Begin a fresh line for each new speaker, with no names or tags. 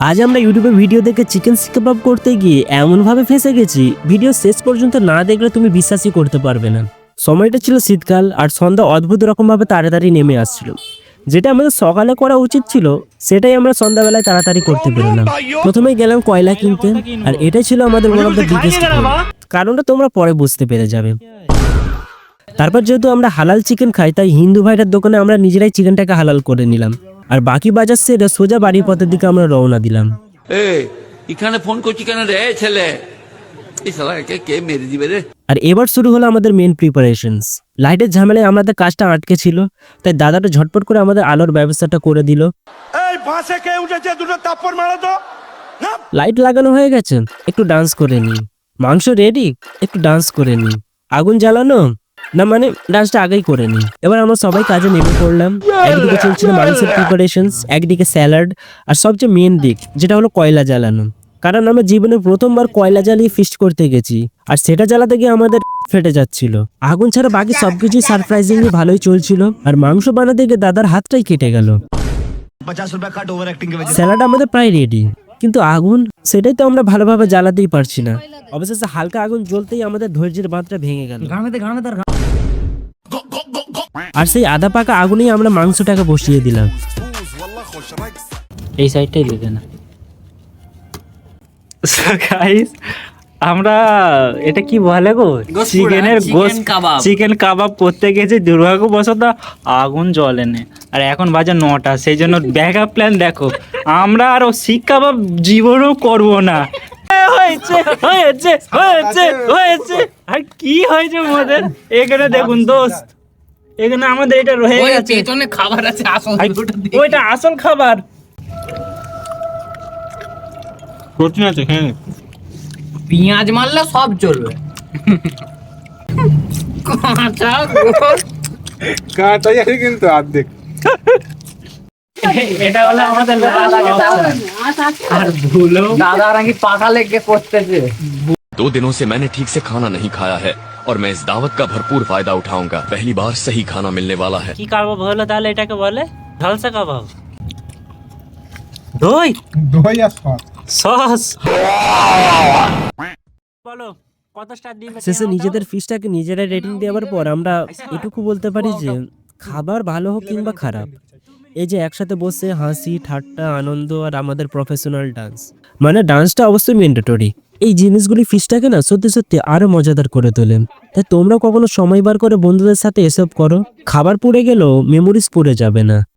আজ আমরা ইউটিউবে ভিডিও দেখে চিকেন শিক কাবাব করতে গিয়ে এমনভাবে ফেঁসে গেছি, ভিডিও শেষ পর্যন্ত না দেখলে তুমি বিশ্বাসই করতে পারবে না। সময়টা ছিল শীতকাল আর সন্ধ্যা অদ্ভুত রকমভাবে তাড়াতাড়ি নেমে আসছিল। যেটা আমাদের সকালে করা উচিত ছিল সেটাই আমরা সন্ধ্যাবেলায় তাড়াতাড়ি করতে পেরেলাম। প্রথমেই গেলাম কয়লা কিনতে, আর এটাই ছিল আমাদের ওয়ান অফ দ্য বিগেস্ট ভুল। কারণটা তোমরা পরে বুঝতে পেরে যাবে। তারপর যেহেতু আমরা হালাল চিকেন খাই, তাই হিন্দু ভাইটার দোকানে আমরা নিজেরাই চিকেনটাকে হালাল করে নিলাম, আর বাকি বাজার সেরে সোজা বাড়ির পথের দিকে আমরা রওনা দিলাম।
এখানে ফোন করছি কেন রে ছেলে? এই শালাকে কে মেরে দিবে রে?
আর এবার শুরু হলো আমাদের মেন প্রিপারেশনস। লাইটের ঝামেলায় আমাদের কাজটা আটকে ছিল, তাই দাদাটা ঝটপট করে আমাদের আলোর ব্যবস্থাটা করে দিল।
এই বাসে কে উঠেছে? দুটো তাপ্পড় মারো তো না।
লাইট লাগানো হয়ে গেছে, একটু ডান্স করে নি। মাংস রেডি, একটু ডান্স করে নি। আগুন জ্বালানো না, মানে ডান্সটা আগেই করে নি। এবার আমরা সবাই কাজে নেমে পড়লাম। একদিকে চলছিল মাংসের প্রিপারেশনস, একদিকে স্যালাড, আর সবচেয়ে মেন দিক যেটা হলো কয়লা জ্বালানো। কারণ আমরা জীবনে প্রথমবার কয়লা জ্বালিয়ে ফিস্ট করতে গেছি, আর সেটা জ্বালাতে গিয়ে আমাদের ফেটে যাচ্ছিল। আগুন ছাড়া বাকি সবকিছুই সারপ্রাইজিংলি ভালোই চলছিল, আর মাংস বানাতে গিয়ে দাদার হাতটাই কেটে গেল।
50 रुपए कट ओवर एक्टिंग के वजह
স্যালাড আমাদের প্রায় রেডি, কিন্তু আগুন সেটাই তো আমরা ভালোভাবে জ্বালাতেই পারছি না। অবশেষে হালকা আগুন জ্বলতেই আমাদের ধৈর্যের বাঁধটা ভেঙে গেল, আর সেই আধা পাকা আগুনেই আমরা মাংসটাকে বসিয়ে দিলাম।
এই সাইডটাই লেগে না। গাইস, আমরা এটা কি বলে গো, চিকেনের গোশত কাবাব, চিকেন কাবাব করতে গেছি। দুর্ভাগ্যবশত আগুন জ্বলেনি, আর এখন বাজে 9টা। সেই জন্য ব্যাকআপ প্ল্যান দেখো, আমরা আর শিক কাবাব জীবনও করবো না। হয়েছে হয়েছে হয়েছে হয়েছে, আর কি হয়েছে আমাদের এখানে দেখুন দোস্ত, এখানে আমাদের এটা রয়ে গেছে।
পেছনে খাবার আছে, আসল
ওইটা আসল খাবার। প্রোটিন আছে, হ্যাঁ।
পেঁয়াজ মারলে সব চলবে। কাঁচা
কাঁটাই আছে কিন্তু অর্ধেক।
এটা হলো আমাদের আর ভুলো
দাদা নাকি পাখা লেগে করতেছে।
2 दिनों से मैंने ठीक से खाना नहीं खाया है और मैं इस दावत का भरपूर फायदा उठाऊंगा। पहली बार सही खाना मिलने वाला है।
কি কাবাব হলো তাহলে? এটাকে বলে ঝালসা কাবাব। দই
দই আর
সস। বলো কত স্টার দিবে?
শেষে নিজেদের ফিশটাকে নিজেরাই রেটিং দেওয়ার পর আমরা এটুকু বলতে পারি যে খাবার ভালো হোক কিংবা খারাপ, এই যে একসাথে বসে হাসি ঠাট্টা আনন্দ আর আমাদের প্রফেশনাল ডান্স, মানে ডান্সটা অবশ্যই ম্যান্ডেটরি। এই জিনিসগুলি ফিশটাকে না সত্যি সত্যি আরো মজাদার করে তোলে। তাই তোমরা কখনো সময় বার করে বন্ধুদের সাথে এসব করো, খাবার পুড়ে গেলেও মেমোরিজ পুড়ে যাবে না।